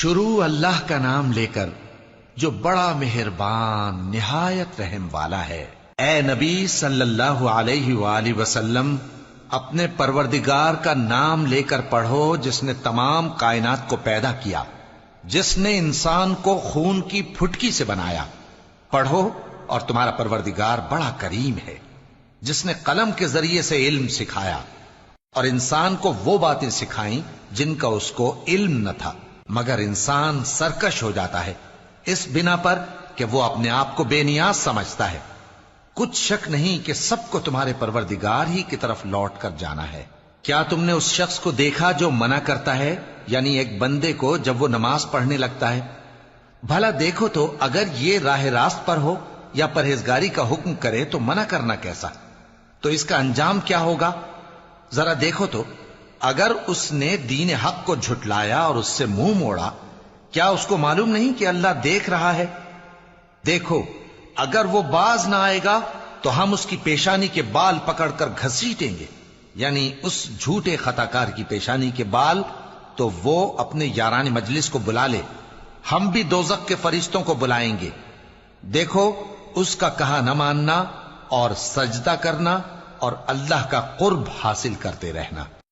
شروع اللہ کا نام لے کر جو بڑا مہربان نہایت رحم والا ہے۔ اے نبی صلی اللہ علیہ وآلہ وسلم، اپنے پروردگار کا نام لے کر پڑھو جس نے تمام کائنات کو پیدا کیا، جس نے انسان کو خون کی پھٹکی سے بنایا۔ پڑھو اور تمہارا پروردگار بڑا کریم ہے، جس نے قلم کے ذریعے سے علم سکھایا اور انسان کو وہ باتیں سکھائیں جن کا اس کو علم نہ تھا، مگر انسان سرکش ہو جاتا ہے اس بنا پر کہ وہ اپنے آپ کو بے نیاز سمجھتا ہے۔ کچھ شک نہیں کہ سب کو تمہارے پروردگار ہی کی طرف لوٹ کر جانا ہے۔ کیا تم نے اس شخص کو دیکھا جو منع کرتا ہے، یعنی ایک بندے کو جب وہ نماز پڑھنے لگتا ہے؟ بھلا دیکھو تو اگر یہ راہ راست پر ہو یا پرہیزگاری کا حکم کرے تو منع کرنا کیسا؟ تو اس کا انجام کیا ہوگا؟ ذرا دیکھو تو اگر اس نے دین حق کو جھٹلایا اور اس سے منہ موڑا، کیا اس کو معلوم نہیں کہ اللہ دیکھ رہا ہے؟ دیکھو اگر وہ باز نہ آئے گا تو ہم اس کی پیشانی کے بال پکڑ کر گھسیٹیں گے، یعنی اس جھوٹے خطا کار کی پیشانی کے بال، تو وہ اپنے یاران مجلس کو بلا لے، ہم بھی دوزخ کے فرشتوں کو بلائیں گے۔ دیکھو اس کا کہا نہ ماننا اور سجدہ کرنا اور اللہ کا قرب حاصل کرتے رہنا۔